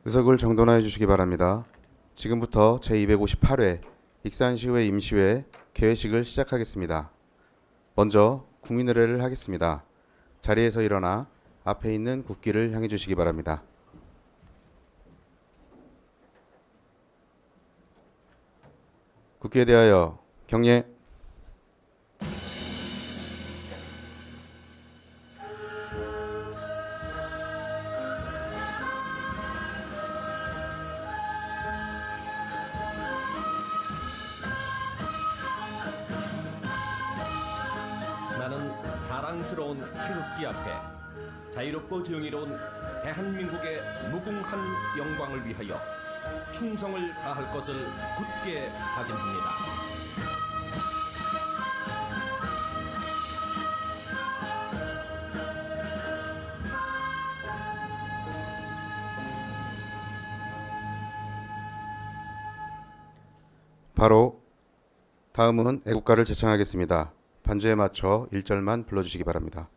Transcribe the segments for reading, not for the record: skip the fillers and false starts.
의석을 정돈하여 주시기 바랍니다. 지금부터 제258회 익산시의회 임시회 개회식을 시작하겠습니다. 먼저 국민의례를 하겠습니다. 자리에서 일어나 앞에 있는 국기를 향해 주시기 바랍니다. 국기에 대하여 경례. 나는 자랑스러운 태극기 앞에 자유롭고 정의로운 대한민국의 무궁한 영광을 위하여 충성을 다할 것을 굳게 다짐합니다. 바로 다음은 애국가를 제창하겠습니다. 반주에 맞춰 1절만 불러주시기 바랍니다.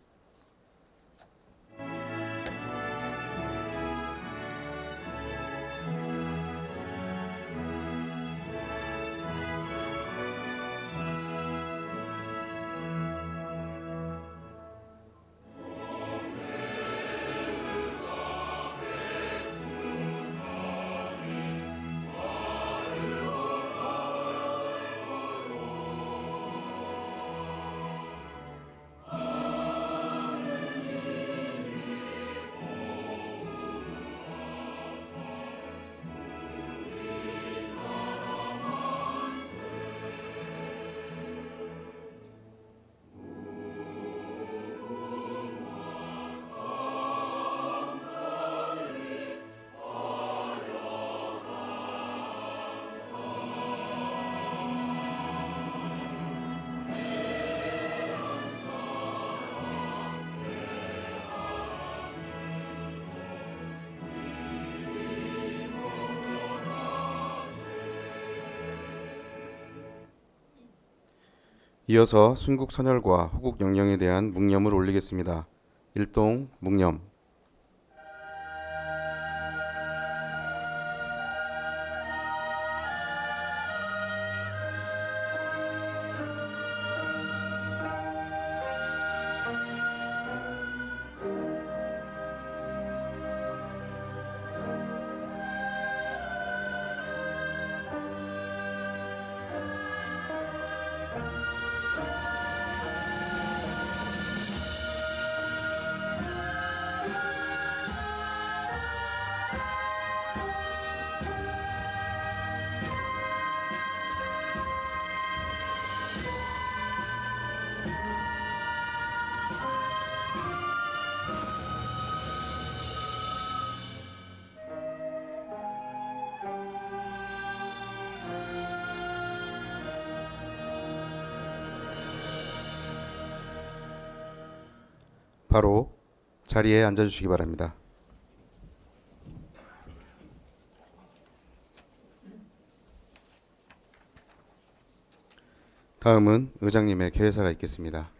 이어서 순국 선열과 호국 영령에 대한 묵념을 올리겠습니다. 일동 묵념. 바로 자리에 앉아주시기 바랍니다. 다음은 의장님의 개회사가 있겠습니다.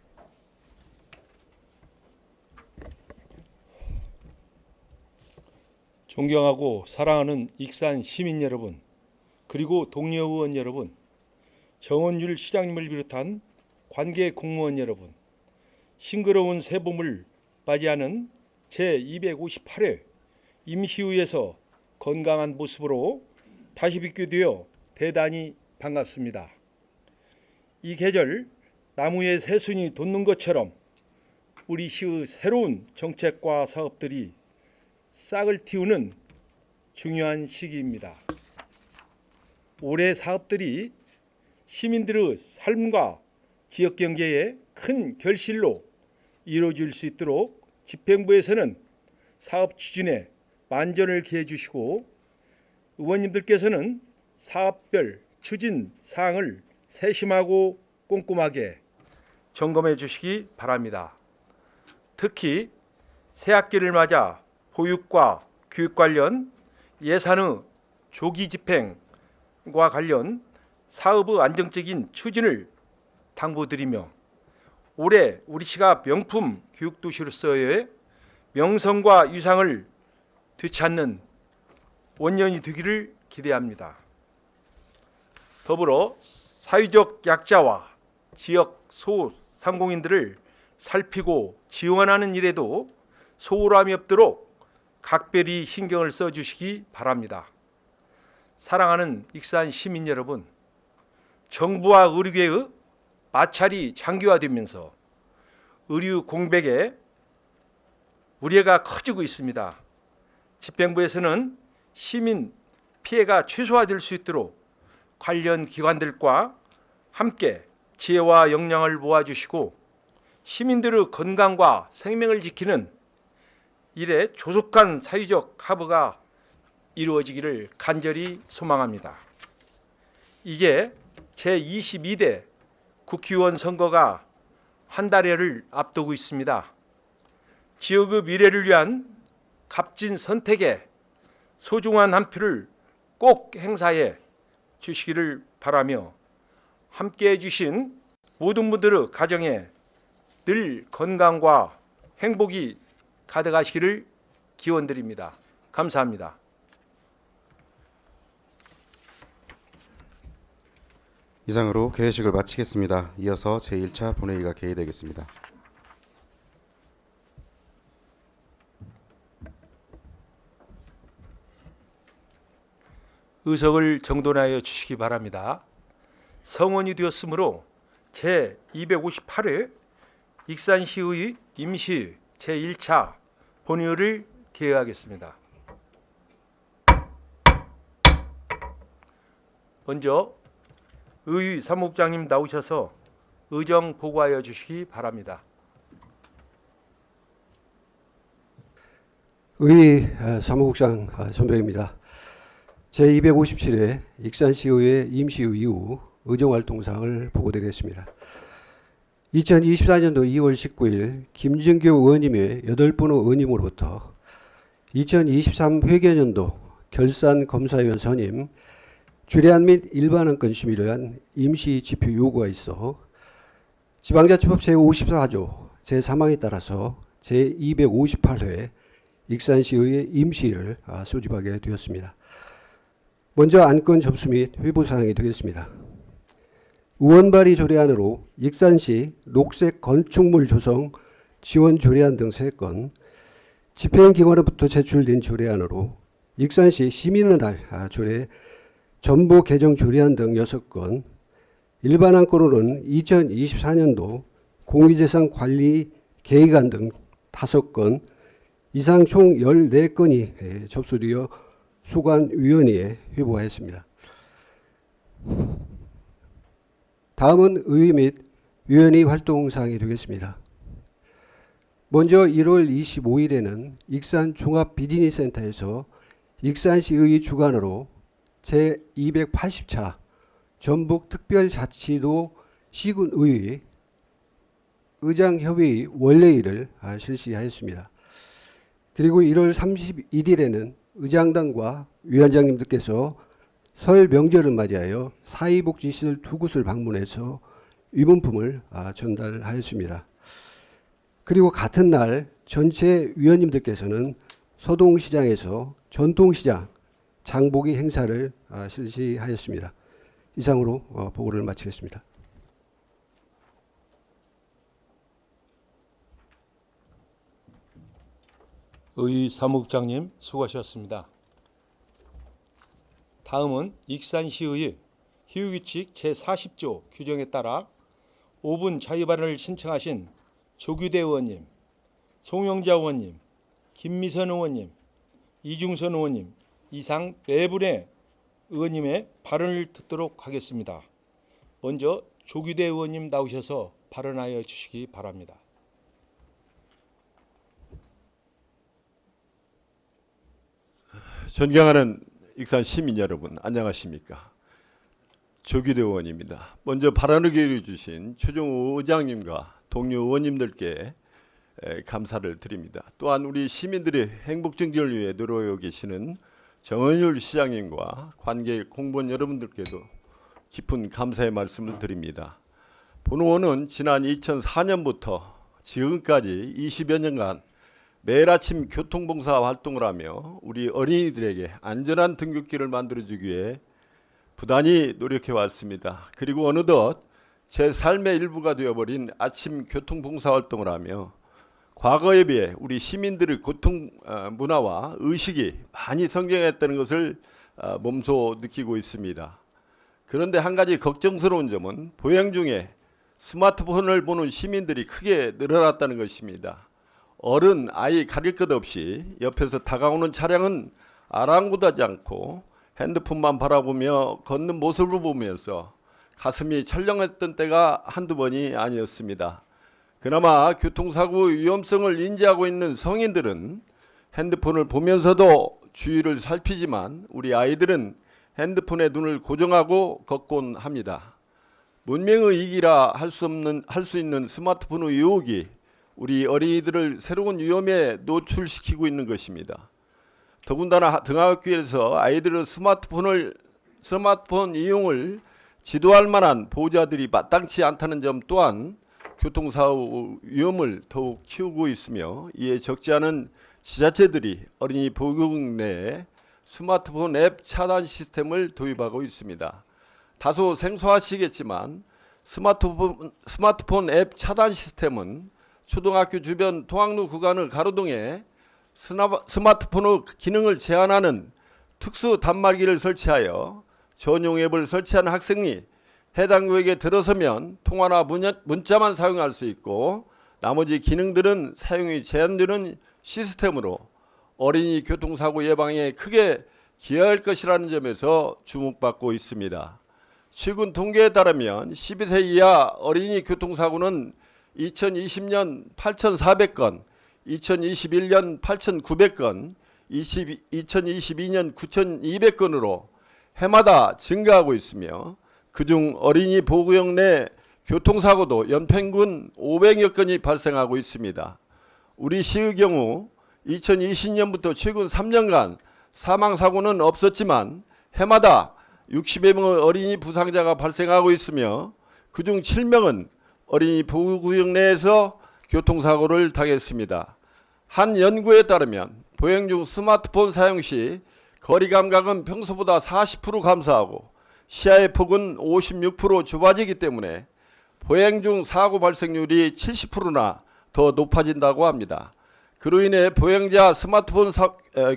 존경하고 사랑하는 익산 시민 여러분, 그리고 동료 의원 여러분, 정원율 시장님을 비롯한 관계 공무원 여러분, 싱그러운 새봄을 맞이하는 제258회 임시회에서 건강한 모습으로 다시 뵙게 되어 대단히 반갑습니다. 이 계절 나무에 새순이 돋는 것처럼 우리 시의 새로운 정책과 사업들이 싹을 틔우는 중요한 시기입니다. 올해 사업들이 시민들의 삶과 지역경제에 큰 결실로 이루어질 수 있도록 집행부에서는 사업 추진에 만전을 기해 주시고 의원님들께서는 사업별 추진 사항을 세심하고 꼼꼼하게 점검해 주시기 바랍니다. 특히 새학기를 맞아 보육과 교육 관련 예산의 조기 집행과 관련 사업의 안정적인 추진을 당부드리며 올해 우리 시가 명품 교육도시로서의 명성과 위상을 되찾는 원년이 되기를 기대합니다. 더불어 사회적 약자와 지역 소상공인들을 살피고 지원하는 일에도 소홀함이 없도록 각별히 신경을 써주시기 바랍니다. 사랑하는 익산 시민 여러분, 정부와 의료계의 마찰이 장기화되면서 의료 공백에 우려가 커지고 있습니다. 집행부에서는 시민 피해가 최소화될 수 있도록 관련 기관들과 함께 지혜와 역량을 모아주시고 시민들의 건강과 생명을 지키는 일에 조속한 사회적 합의가 이루어지기를 간절히 소망합니다. 이제 제22대 국회의원 선거가 한 달여를 앞두고 있습니다. 지역의 미래를 위한 값진 선택에 소중한 한 표를 꼭 행사해 주시기를 바라며 함께해 주신 모든 분들의 가정에 늘 건강과 행복이 가득하시기를 기원드립니다. 감사합니다. 이상으로 개회식을 마치겠습니다. 이어서 제1차 본회의가 개의되겠습니다. 의석을 정돈하여 주시기 바랍니다. 성원이 되었으므로 제258회 익산시의 임시 제1차 본회의를 개회하겠습니다. 먼저 의의 사무국장님 나오셔서 의정 보고하여 주시기 바랍니다. 의의 사무국장 손병입니다. 제257회 익산시의회 임시의 이후 의정활동사항을 보고드리겠습니다. 2024년도 2월 19일 김준규 의원님의 8분 의원님으로부터 2023 회계연도 결산검사위원 선임, 주례안 및 일반안건 심의를 위한 임시지표 요구가 있어 지방자치법 제54조 제3항에 따라서 제258회 익산시의회 임시를 소집하게 되었습니다. 먼저 안건 접수 및 회부 사항이 되겠습니다. 의원 발의 조례안으로 익산시 녹색 건축물 조성 지원 조례안 등 3건, 집행기관으로부터 제출된 조례안으로 익산시 시민의 날 조례 전보 개정 조례안 등 6건, 일반 안건으로는 2024년도 공유재산 관리 계획안 등 5건, 이상 총 14건이 접수되어 소관위원회에 회부하였습니다. 다음은 의회 및 위원회 활동사항이 되겠습니다. 먼저 1월 25일에는 익산 종합비즈니스센터에서 익산시의 주관으로 제280차 전북특별자치도 시군의회 의장협의회 원래일을 실시하였습니다. 그리고 1월 31일에는 의장단과 위원장님들께서 설 명절을 맞이하여 사회복지시설 2곳을 방문해서 위문품을 전달하였습니다. 그리고 같은 날 전체 위원님들께서는 서동시장에서 전통시장 장보기 행사를 실시하였습니다. 이상으로 보고를 마치겠습니다. 의의 사무국장님 수고하셨습니다. 다음은 익산시의 희우규칙 제40조 규정에 따라 5분 자유발언을 신청하신 조규대 의원님, 송영자 의원님, 김미선 의원님, 이중선 의원님 이상 4분의 의원님의 발언을 듣도록 하겠습니다. 먼저 조규대 의원님 나오셔서 발언하여 주시기 바랍니다. 존경하는 익산 시민 여러분, 안녕하십니까? 조규대 의원입니다. 먼저 발언을 기울여 주신 최종호 의장님과 동료 의원님들께 감사를 드립니다. 또한 우리 시민들의 행복 증진을 위해 노력하고 계시는 정은율 시장님과 관계 공무원 여러분들께도 깊은 감사의 말씀을 드립니다. 본 의원은 지난 2004년부터 지금까지 20여 년간 매일 아침 교통봉사 활동을 하며 우리 어린이들에게 안전한 등굣길을 만들어주기 위해 부단히 노력해 왔습니다. 그리고 어느덧 제 삶의 일부가 되어버린 아침 교통봉사 활동을 하며 과거에 비해 우리 시민들의 교통 문화와 의식이 많이 성장했다는 것을 몸소 느끼고 있습니다. 그런데 한 가지 걱정스러운 점은 보행 중에 스마트폰을 보는 시민들이 크게 늘어났다는 것입니다. 어른, 아이 가릴 것 없이 옆에서 다가오는 차량은 아랑곳하지 않고 핸드폰만 바라보며 걷는 모습을 보면서 가슴이 철렁했던 때가 한두 번이 아니었습니다. 그나마 교통사고의 위험성을 인지하고 있는 성인들은 핸드폰을 보면서도 주위를 살피지만 우리 아이들은 핸드폰에 눈을 고정하고 걷곤 합니다. 문명의 이기라 할 수 있는 스마트폰의 유혹이 우리 어린이들을 새로운 위험에 노출시키고 있는 것입니다. 더군다나 등하굣길에서 아이들의 스마트폰 이용을 지도할 만한 보호자들이 마땅치 않다는 점 또한 교통사고 위험을 더욱 키우고 있으며 이에 적지 않은 지자체들이 어린이 보호구역 내에 스마트폰 앱 차단 시스템을 도입하고 있습니다. 다소 생소하시겠지만 스마트폰 앱 차단 시스템은 초등학교 주변 통학로 구간을 가로등에 스마트폰의 기능을 제한하는 특수 단말기를 설치하여 전용 앱을 설치한 학생이 해당 구역에 들어서면 통화나 문자만 사용할 수 있고 나머지 기능들은 사용이 제한되는 시스템으로 어린이 교통사고 예방에 크게 기여할 것이라는 점에서 주목받고 있습니다. 최근 통계에 따르면 12세 이하 어린이 교통사고는 2020년 8,400건, 2021년 8,900건, 2022년 9,200건으로 해마다 증가하고 있으며 그중 어린이 보호구역 내 교통사고도 연평균 500여 건이 발생하고 있습니다. 우리 시의 경우 2020년부터 최근 3년간 사망사고는 없었지만 해마다 60여 명의 어린이 부상자가 발생하고 있으며 그중 7명은 어린이 보호구역 내에서 교통사고를 당했습니다. 한 연구에 따르면 보행 중 스마트폰 사용 시 거리 감각은 평소보다 40% 감소하고 시야의 폭은 56% 좁아지기 때문에 보행 중 사고 발생률이 70%나 더 높아진다고 합니다. 그로 인해 보행자 스마트폰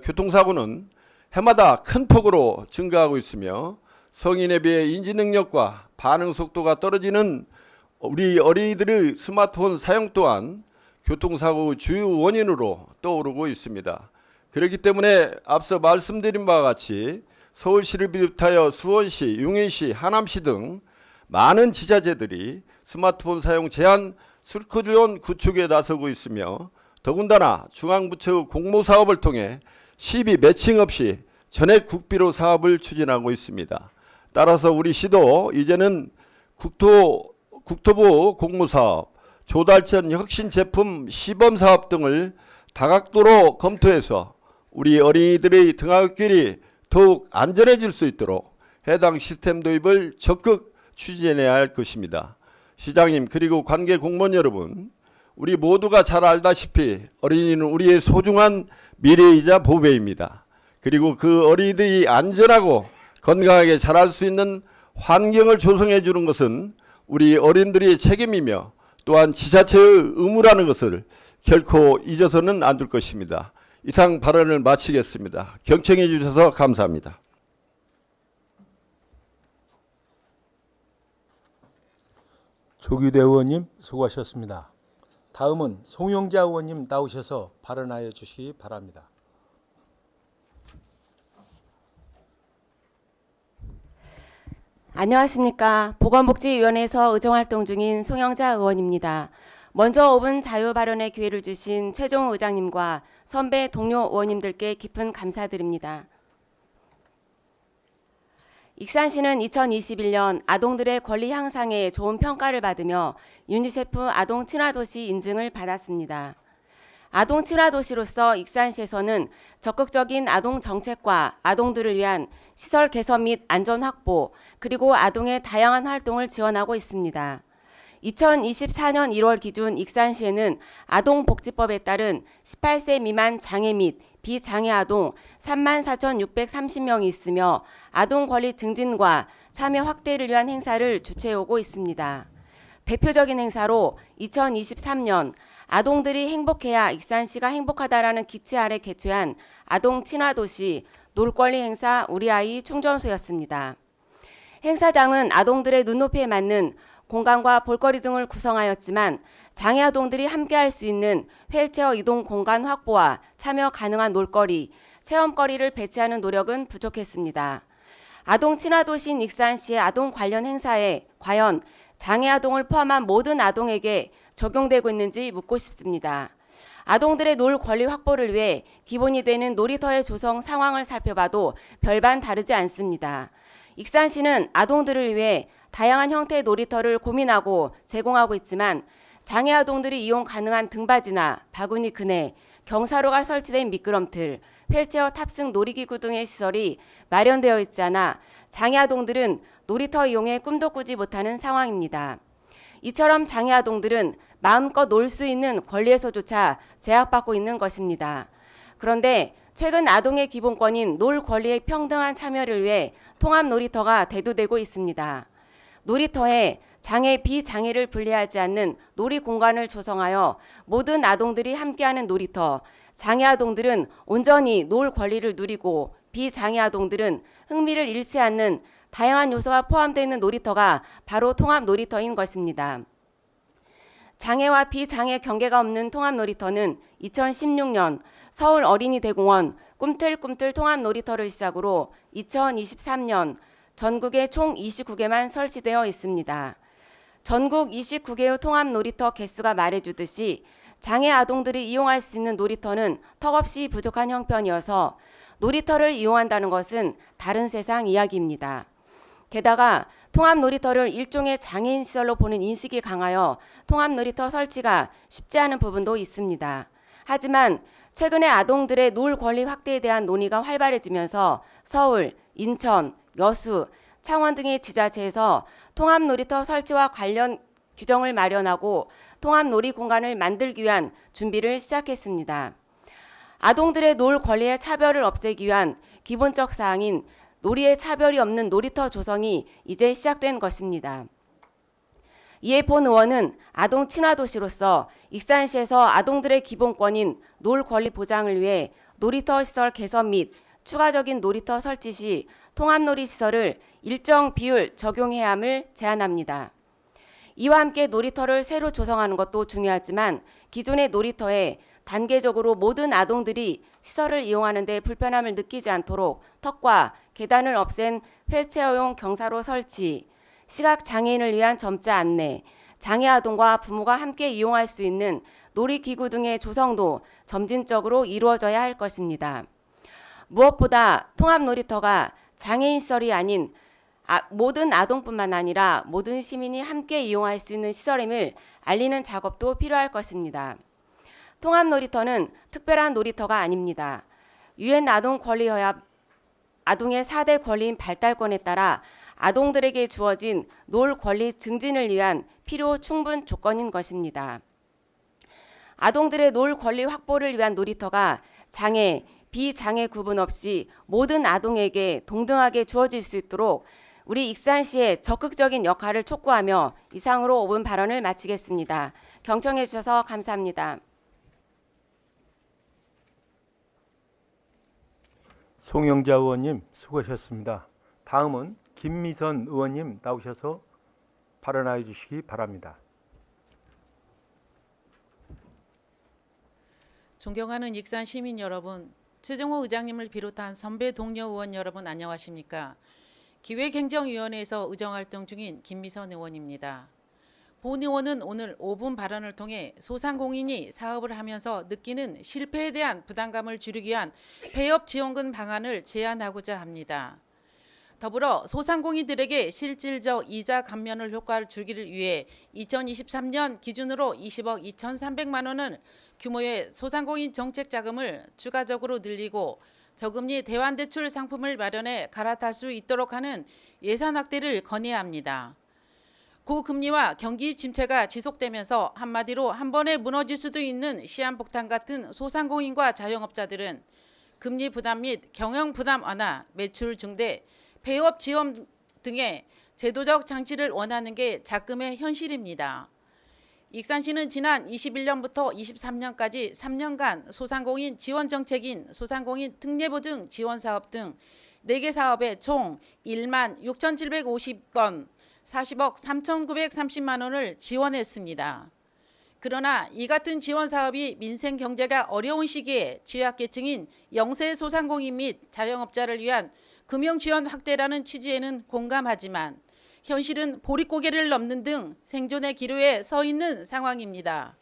교통사고는 해마다 큰 폭으로 증가하고 있으며 성인에 비해 인지 능력과 반응 속도가 떨어지는 우리 어린이들의 스마트폰 사용 또한 교통사고의 주요 원인으로 떠오르고 있습니다. 그렇기 때문에 앞서 말씀드린 바와 같이 서울시를 비롯하여 수원시, 용인시, 하남시 등 많은 지자체들이 스마트폰 사용 제한 스루트존 구축에 나서고 있으며 더군다나 중앙부처의 공모사업을 통해 시비 매칭 없이 전액 국비로 사업을 추진하고 있습니다. 따라서 우리 시도 이제는 국토부 공모사업, 조달천 혁신제품 시범사업 등을 다각도로 검토해서 우리 어린이들의 등하굣길이 더욱 안전해질 수 있도록 해당 시스템 도입을 적극 추진해야 할 것입니다. 시장님 그리고 관계 공무원 여러분, 우리 모두가 잘 알다시피 어린이는 우리의 소중한 미래이자 보배입니다. 그리고 그 어린이들이 안전하고 건강하게 자랄 수 있는 환경을 조성해 주는 것은 우리 어린이들의 책임이며 또한 지자체의 의무라는 것을 결코 잊어서는 안 될 것입니다. 이상 발언을 마치겠습니다. 경청해 주셔서 감사합니다. 조규대 의원님 수고하셨습니다. 다음은 송영자 의원님 나오셔서 발언하여 주시기 바랍니다. 안녕하십니까. 보건복지위원회에서 의정활동 중인 송영자 의원입니다. 먼저 5분 자유 발언의 기회를 주신 최종 의장님과 선배 동료 의원님들께 깊은 감사드립니다. 익산시는 2021년 아동들의 권리 향상에 좋은 평가를 받으며 유니세프 아동 친화도시 인증을 받았습니다. 아동 친화도시로서 익산시에서는 적극적인 아동 정책과 아동들을 위한 시설 개선 및 안전 확보, 그리고 아동의 다양한 활동을 지원하고 있습니다. 2024년 1월 기준 익산시에는 아동복지법에 따른 18세 미만 장애 및 비장애 아동 34,630명이 있으며 아동 권리 증진과 참여 확대를 위한 행사를 주최해오고 있습니다. 대표적인 행사로 2023년 아동들이 행복해야 익산시가 행복하다라는 기치 아래 개최한 아동 친화도시 놀권리 행사 우리 아이 충전소였습니다. 행사장은 아동들의 눈높이에 맞는 공간과 볼거리 등을 구성하였지만 장애 아동들이 함께할 수 있는 휠체어 이동 공간 확보와 참여 가능한 놀거리, 체험거리를 배치하는 노력은 부족했습니다. 아동 친화도시인 익산시의 아동 관련 행사에 과연 장애 아동을 포함한 모든 아동에게 적용되고 있는지 묻고 싶습니다. 아동들의 놀 권리 확보를 위해 기본이 되는 놀이터의 조성 상황을 살펴봐도 별반 다르지 않습니다. 익산시는 아동들을 위해 다양한 형태의 놀이터를 고민하고 제공하고 있지만 장애 아동들이 이용 가능한 등받이나 바구니 그네, 경사로가 설치된 미끄럼틀, 휠체어 탑승 놀이기구 등의 시설이 마련되어 있지 않아 장애 아동들은 놀이터 이용에 꿈도 꾸지 못하는 상황입니다. 이처럼 장애 아동들은 마음껏 놀 수 있는 권리에서조차 제약받고 있는 것입니다. 그런데 최근 아동의 기본권인 놀 권리의 평등한 참여를 위해 통합 놀이터가 대두되고 있습니다. 놀이터에 장애, 비장애를 분리하지 않는 놀이 공간을 조성하여 모든 아동들이 함께하는 놀이터, 장애 아동들은 온전히 놀 권리를 누리고 비장애 아동들은 흥미를 잃지 않는 다양한 요소가 포함되어 있는 놀이터가 바로 통합 놀이터인 것입니다. 장애와 비장애 경계가 없는 통합 놀이터는 2016년 서울 어린이대공원 꿈틀꿈틀 통합 놀이터를 시작으로 2023년 전국에 총 29개만 설치되어 있습니다. 전국 29개의 통합 놀이터 개수가 말해주듯이 장애 아동들이 이용할 수 있는 놀이터는 턱없이 부족한 형편이어서 놀이터를 이용한다는 것은 다른 세상 이야기입니다. 게다가 통합 놀이터를 일종의 장애인 시설로 보는 인식이 강하여 통합 놀이터 설치가 쉽지 않은 부분도 있습니다. 하지만 최근에 아동들의 놀 권리 확대에 대한 논의가 활발해지면서 서울, 인천, 여수, 창원 등의 지자체에서 통합 놀이터 설치와 관련 규정을 마련하고 통합 놀이 공간을 만들기 위한 준비를 시작했습니다. 아동들의 놀 권리의 차별을 없애기 위한 기본적 사항인 놀이의 차별이 없는 놀이터 조성이 이제 시작된 것입니다. 이에 본 의원은 아동 친화도시로서 익산시에서 아동들의 기본권인 놀 권리 보장을 위해 놀이터 시설 개선 및 추가적인 놀이터 설치 시 통합놀이 시설을 일정 비율 적용해야 함을 제안합니다. 이와 함께 놀이터를 새로 조성하는 것도 중요하지만 기존의 놀이터에 단계적으로 모든 아동들이 시설을 이용하는 데 불편함을 느끼지 않도록 턱과 계단을 없앤 휠체어용 경사로 설치, 시각장애인을 위한 점자 안내, 장애 아동과 부모가 함께 이용할 수 있는 놀이기구 등의 조성도 점진적으로 이루어져야 할 것입니다. 무엇보다 통합 놀이터가 장애인 시설이 아닌 모든 아동뿐만 아니라 모든 시민이 함께 이용할 수 있는 시설임을 알리는 작업도 필요할 것입니다. 통합 놀이터는 특별한 놀이터가 아닙니다. 유엔 아동 권리 협약 아동의 4대 권리인 발달권에 따라 아동들에게 주어진 놀 권리 증진을 위한 필요 충분 조건인 것입니다. 아동들의 놀 권리 확보를 위한 놀이터가 장애, 비장애 구분 없이 모든 아동에게 동등하게 주어질 수 있도록 우리 익산시의 적극적인 역할을 촉구하며 이상으로 5분 발언을 마치겠습니다. 경청해 주셔서 감사합니다. 송영자 의원님 수고하셨습니다. 다음은 김미선 의원님 나오셔서 발언하여 주시기 바랍니다. 존경하는 익산 시민 여러분, 최종호 의장님을 비롯한 선배 동료 의원 여러분 안녕하십니까? 기획행정위원회에서 의정활동 중인 김미선 의원입니다. 본 의원은 오늘 5분 발언을 통해 소상공인이 사업을 하면서 느끼는 실패에 대한 부담감을 줄이기 위한 폐업 지원금 방안을 제안하고자 합니다. 더불어 소상공인들에게 실질적 이자 감면을 효과를 주기를 위해 2023년 기준으로 20억 2,300만 원을 규모의 소상공인 정책 자금을 추가적으로 늘리고 저금리 대환대출 상품을 마련해 갈아탈 수 있도록 하는 예산 확대를 건의합니다. 고금리와 경기 침체가 지속되면서 한마디로 한 번에 무너질 수도 있는 시한폭탄 같은 소상공인과 자영업자들은 금리 부담 및 경영 부담 완화, 매출 증대, 폐업 지원 등의 제도적 장치를 원하는 게 작금의 현실입니다. 익산시는 지난 21년부터 23년까지 3년간 소상공인 지원 정책인 소상공인 특례보증 지원사업 등 4개 사업에 총 1만 6,750건 40억 3,930만 원을 지원했습니다. 그러나 이 같은 지원 사업이 민생 경제가 어려운 시기에 취약계층인 영세 소상공인 및 자영업자를 위한 금융 지원 확대라는 취지에는 공감하지만 현실은 보릿고개를 넘는 등 생존의 기로에 서 있는 상황입니다.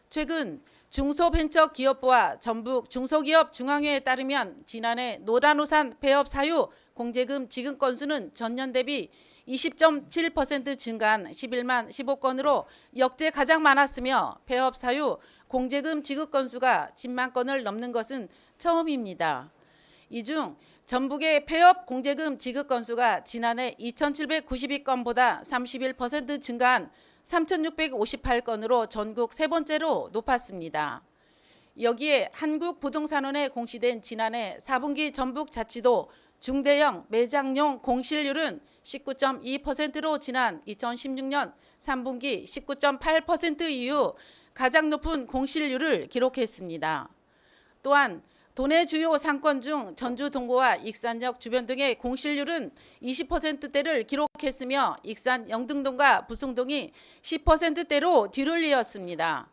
최근 중소벤처기업부와 전북 중소기업 중앙회에 따르면 지난해 노란우산 폐업 사유 공제금 지급 건수는 전년 대비 20.7% 증가한 11만 15건으로 역대 가장 많았으며 폐업 사유 공제금 지급 건수가 10만 건을 넘는 것은 처음입니다. 이 중 전북의 폐업 공제금 지급 건수가 지난해 2,792건보다 31% 증가한 3,658건으로 전국 세 번째로 높았습니다. 여기에 한국부동산원에 공시된 지난해 4분기 전북자치도 중대형 매장용 공실률은 19.2%로 지난 2016년 3분기 19.8% 이후 가장 높은 공실률을 기록했습니다. 또한 도내 주요 상권 중 전주 동구와 익산역 주변 등의 공실률은 20%대를 기록했으며 익산 영등동과 부숭동이 10%대로 뒤를 이었습니다.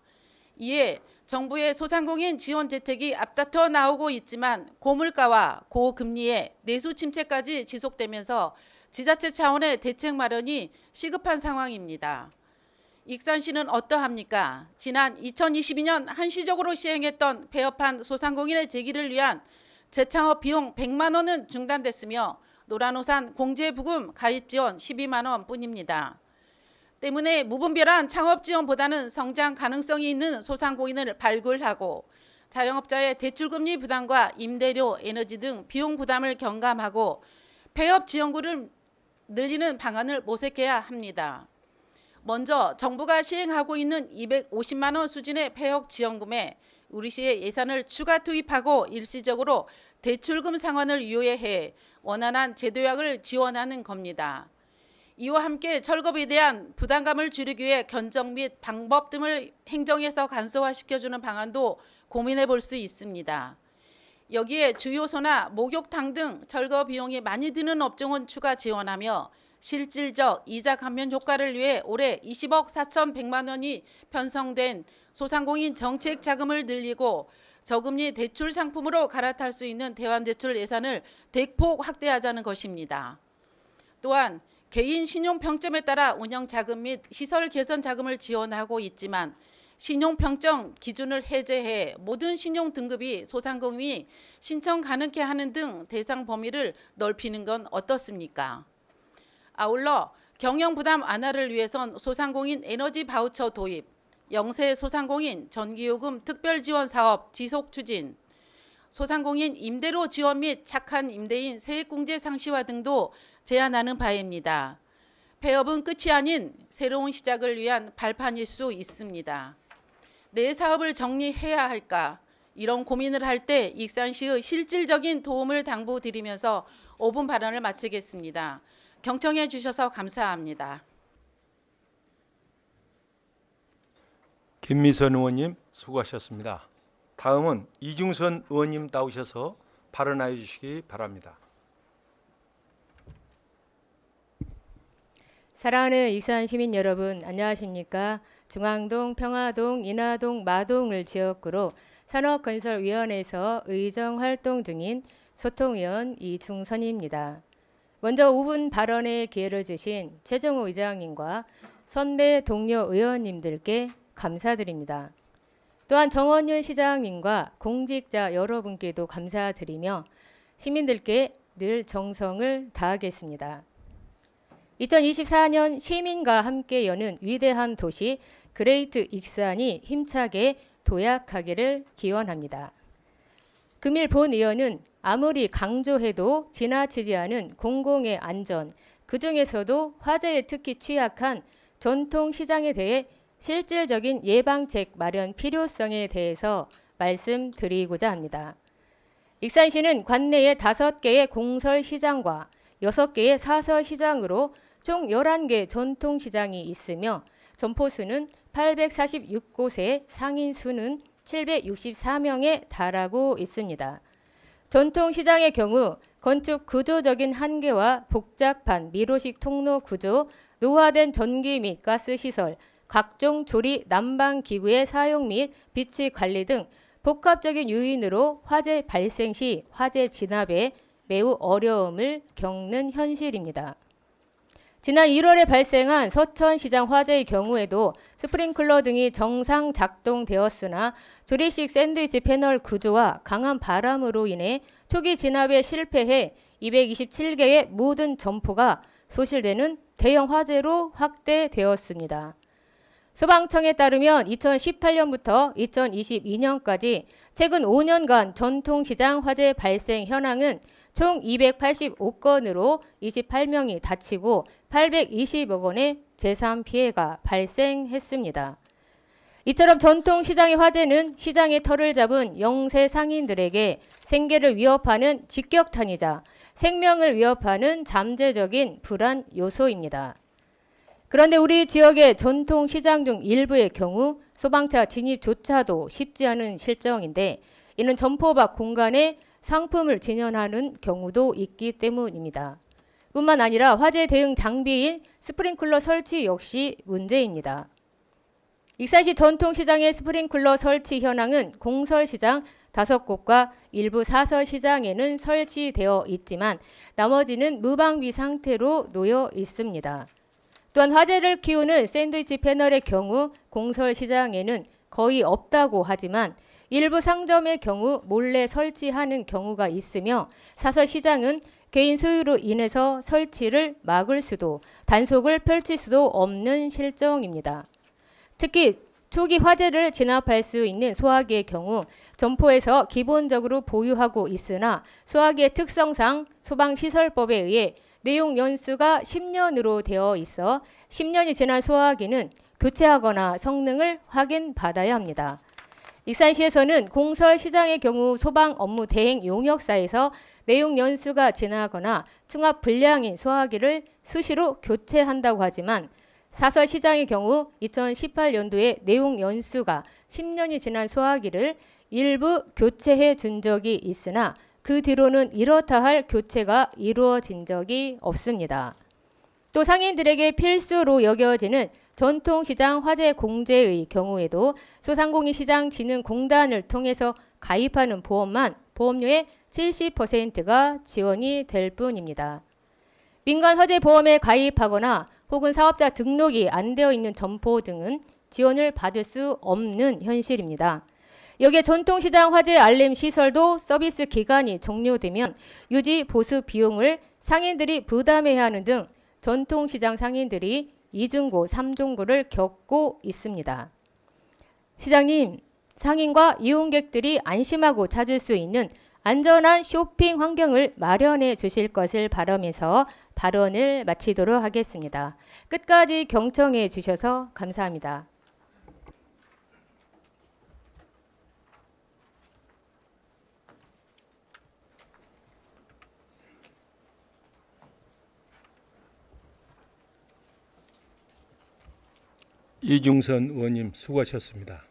이에 정부의 소상공인 지원 대책이 앞다퉈 나오고 있지만 고물가와 고금리에 내수 침체까지 지속되면서 지자체 차원의 대책 마련이 시급한 상황입니다. 익산시는 어떠합니까? 지난 2022년 한시적으로 시행했던 폐업한 소상공인의 재기를 위한 재창업 비용 100만 원은 중단됐으며 노란우산 공제부금 가입 지원 12만 원 뿐입니다. 때문에 무분별한 창업 지원보다는 성장 가능성이 있는 소상공인을 발굴하고 자영업자의 대출금리 부담과 임대료, 에너지 등 비용 부담을 경감하고 폐업 지원금을 늘리는 방안을 모색해야 합니다. 먼저 정부가 시행하고 있는 250만 원 수준의 폐업 지원금에 우리시의 예산을 추가 투입하고 일시적으로 대출금 상환을 유예해 원활한 제도약을 지원하는 겁니다. 이와 함께 철거비에 대한 부담감을 줄이기 위해 견적 및 방법 등을 행정에서 간소화시켜주는 방안도 고민해 볼 수 있습니다. 여기에 주유소나 목욕탕 등 철거 비용이 많이 드는 업종은 추가 지원하며 실질적 이자 감면 효과를 위해 올해 20억 4,100만 원이 편성된 소상공인 정책 자금을 늘리고 저금리 대출 상품으로 갈아탈 수 있는 대환대출 예산을 대폭 확대하자는 것입니다. 또한 개인 신용평점에 따라 운영 자금 및 시설 개선 자금을 지원하고 있지만 신용평점 기준을 해제해 모든 신용 등급이 소상공인이 신청 가능케 하는 등 대상 범위를 넓히는 건 어떻습니까? 아울러 경영 부담 완화를 위해선 소상공인 에너지 바우처 도입, 영세 소상공인 전기요금 특별 지원 사업 지속 추진, 소상공인 임대료 지원 및 착한 임대인 세액공제 상시화 등도 제안하는 바입니다. 폐업은 끝이 아닌 새로운 시작을 위한 발판일 수 있습니다. 내 사업을 정리해야 할까? 이런 고민을 할 때 익산시의 실질적인 도움을 당부드리면서 5분 발언을 마치겠습니다. 경청해 주셔서 감사합니다. 김미선 의원님 수고하셨습니다. 다음은 이중선 의원님 나오셔서 발언해 주시기 바랍니다. 사랑하는 익산 시민 여러분 안녕하십니까? 중앙동, 평화동, 인하동, 마동을 지역구로 산업건설위원회에서 의정활동 중인 소통위원 이중선입니다. 먼저 5분 발언의 기회를 주신 최종호 의장님과 선배 동료 의원님들께 감사드립니다. 또한 정원윤 시장님과 공직자 여러분께도 감사드리며 시민들께 늘 정성을 다하겠습니다. 2024년 시민과 함께 여는 위대한 도시 그레이트 익산이 힘차게 도약하기를 기원합니다. 금일 본 의원은 아무리 강조해도 지나치지 않은 공공의 안전, 그중에서도 화재에 특히 취약한 전통시장에 대해 실질적인 예방책 마련 필요성에 대해서 말씀드리고자 합니다. 익산시는 관내에 5개의 공설시장과 6개의 사설시장으로 총 11개 전통시장이 있으며 점포수는 846곳에 상인수는 764명에 달하고 있습니다. 전통시장의 경우 건축 구조적인 한계와 복잡한 미로식 통로 구조, 노화된 전기 및 가스 시설, 각종 조리 난방 기구의 사용 및 비치 관리 등 복합적인 요인으로 화재 발생 시 화재 진압에 매우 어려움을 겪는 현실입니다. 지난 1월에 발생한 서천시장 화재의 경우에도 스프링클러 등이 정상 작동되었으나 조리식 샌드위치 패널 구조와 강한 바람으로 인해 초기 진압에 실패해 227개의 모든 점포가 소실되는 대형 화재로 확대되었습니다. 소방청에 따르면 2018년부터 2022년까지 최근 5년간 전통시장 화재 발생 현황은 총 285건으로 28명이 다치고 820억 원의 재산 피해가 발생했습니다. 이처럼 전통시장의 화재는 시장의 털을 잡은 영세 상인들에게 생계를 위협하는 직격탄이자 생명을 위협하는 잠재적인 불안 요소입니다. 그런데 우리 지역의 전통시장 중 일부의 경우 소방차 진입조차도 쉽지 않은 실정인데 이는 점포 밖 공간에 상품을 진열하는 경우도 있기 때문입니다. 뿐만 아니라 화재 대응 장비인 스프링클러 설치 역시 문제입니다. 익산시 전통시장의 스프링클러 설치 현황은 공설시장 5곳과 일부 사설시장에는 설치되어 있지만 나머지는 무방비 상태로 놓여 있습니다. 또한 화재를 키우는 샌드위치 패널의 경우 공설시장에는 거의 없다고 하지만 일부 상점의 경우 몰래 설치하는 경우가 있으며 사설시장은 개인 소유로 인해서 설치를 막을 수도 단속을 펼칠 수도 없는 실정입니다. 특히 초기 화재를 진압할 수 있는 소화기의 경우 점포에서 기본적으로 보유하고 있으나 소화기의 특성상 소방시설법에 의해 내용 연수가 10년으로 되어 있어 10년이 지난 소화기는 교체하거나 성능을 확인받아야 합니다. 익산시에서는 공설시장의 경우 소방 업무 대행 용역사에서 내용 연수가 지나거나 충합 불량인 소화기를 수시로 교체한다고 하지만 사설시장의 경우 2018년도에 내용 연수가 10년이 지난 소화기를 일부 교체해 준 적이 있으나 그 뒤로는 이렇다 할 교체가 이루어진 적이 없습니다. 또 상인들에게 필수로 여겨지는 전통시장 화재 공제의 경우에도 소상공인시장진흥공단을 통해서 가입하는 보험만 보험료의 70%가 지원이 될 뿐입니다. 민간 화재 보험에 가입하거나 혹은 사업자 등록이 안 되어 있는 점포 등은 지원을 받을 수 없는 현실입니다. 여기에 전통시장 화재 알림 시설도 서비스 기간이 종료되면 유지 보수 비용을 상인들이 부담해야 하는 등 전통시장 상인들이 이중고, 삼중고를 겪고 있습니다. 시장님, 상인과 이용객들이 안심하고 찾을 수 있는 안전한 쇼핑 환경을 마련해 주실 것을 바라면서 발언을 마치도록 하겠습니다. 끝까지 경청해 주셔서 감사합니다. 이중선 의원님 수고하셨습니다.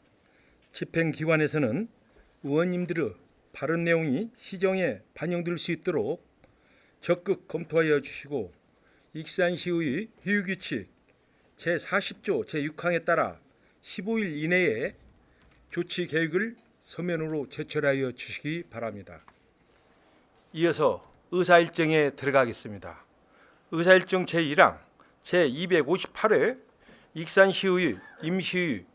집행기관에서는 의원님들의 발언 내용이 시정에 반영될 수 있도록 적극 검토하여 주시고 익산시의 회유규칙 제40조 제6항에 따라 15일 이내에 조치 계획을 서면으로 제출하여 주시기 바랍니다. 이어서 의사일정에 들어가겠습니다. 의사일정 제1항 제258회 익산시의 임시의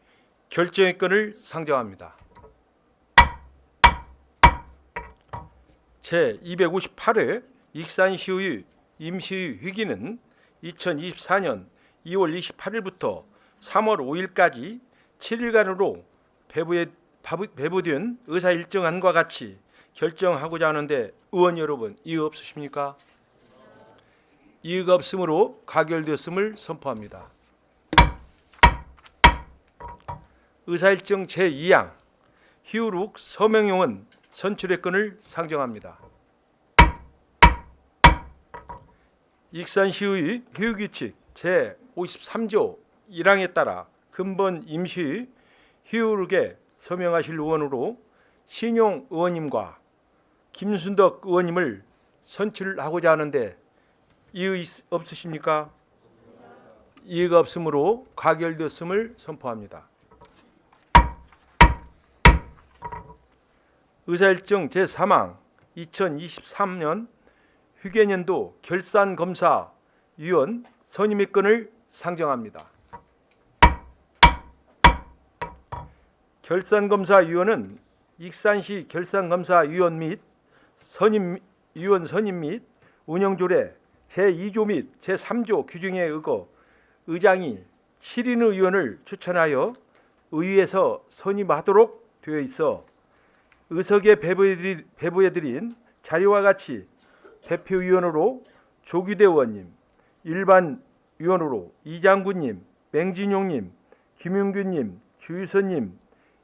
결정의건을 상정합니다. 제258회 익산시의 임시의 회기는 2024년 2월 28일부터 3월 5일까지 7일간으로 배부된 의사일정안과 같이 결정하고자 하는데 의원 여러분 이의 없으십니까? 이의가 없으므로 가결되었음을 선포합니다. 의사일정 제2항 희우룩 서명용은 선출의 건을 상정합니다. 익산시의 휴유규칙 제53조 1항에 따라 근본 임시 희우룩에 서명하실 의원으로 신용 의원님과 김순덕 의원님을 선출하고자 하는데 이의 없으십니까? 이의가 없으므로 가결되었음을 선포합니다. 의사일정 제3항 2023년 휴계년도 결산검사위원 선임의 건을 상정합니다. 결산검사위원은 익산시 결산검사위원 및 위원 선임 및 운영조례 제2조 및 제3조 규정에 의거 의장이 7인의 위원을 추천하여 의회에서 선임하도록 되어 있어 의석에 배부해드린 자료와 같이 대표위원으로 조규대 의원님, 일반 위원으로 이장군님, 맹진용님, 김용균님, 주유선님,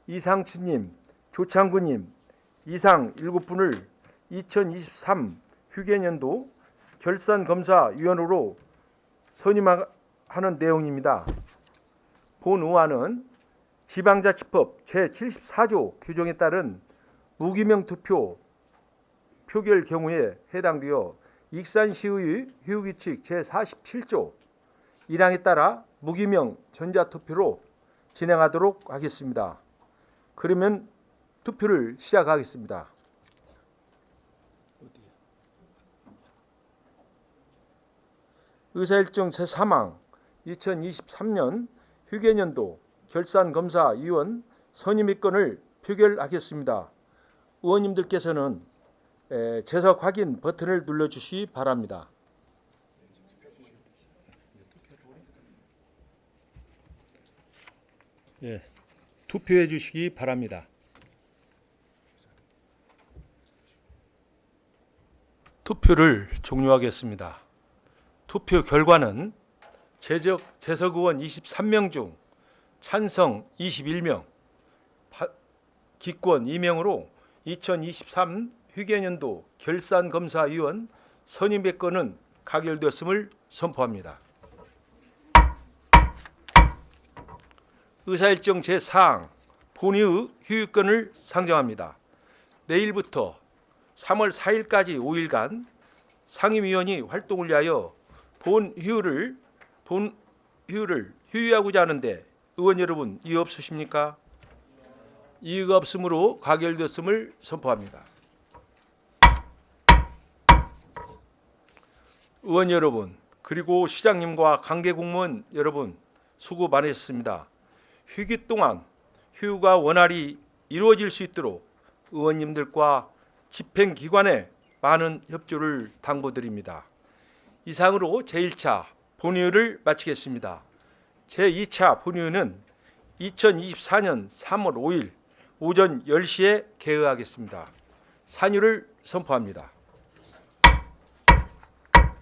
이상춘님, 조창구님 이상 7분을 2023 휴계년도 결산검사위원으로 선임하는 내용입니다. 본 의안은 지방자치법 제74조 규정에 따른 무기명 투표 표결 경우에 해당되어 익산시의 휴유규칙 제47조 1항에 따라 무기명 전자투표로 진행하도록 하겠습니다. 그러면 투표를 시작하겠습니다. 의사일정 제3항 2023년 휴계년도 결산검사위원 선임의 건을 표결하겠습니다. 의원님들께서는 재석 확인 버튼을 눌러주시기 바랍니다. 예, 투표해 주시기 바랍니다. 투표를 종료하겠습니다. 투표 결과는 재석 의원 23명 중 찬성 21명, 기권 2명으로 2023 휴계년도 결산검사위원 선임의 건은 가결되었음을 선포합니다. 의사일정 제4항 본의의 휴유권을 상정합니다. 내일부터 3월 4일까지 5일간 상임위원이 활동을 위하여 본 휴유를 휴유하고자 하는데 의원 여러분 이의 없으십니까? 이의가 없으므로 가결되었음을 선포합니다. 의원 여러분 그리고 시장님과 관계공무원 여러분 수고 많으셨습니다. 휴기 동안 휴유가 원활히 이루어질 수 있도록 의원님들과 집행기관에 많은 협조를 당부드립니다. 이상으로 제1차 본회의를 마치겠습니다. 제2차 본회의는 2024년 3월 5일 오전 10시에 개회하겠습니다. 산유를 선포합니다.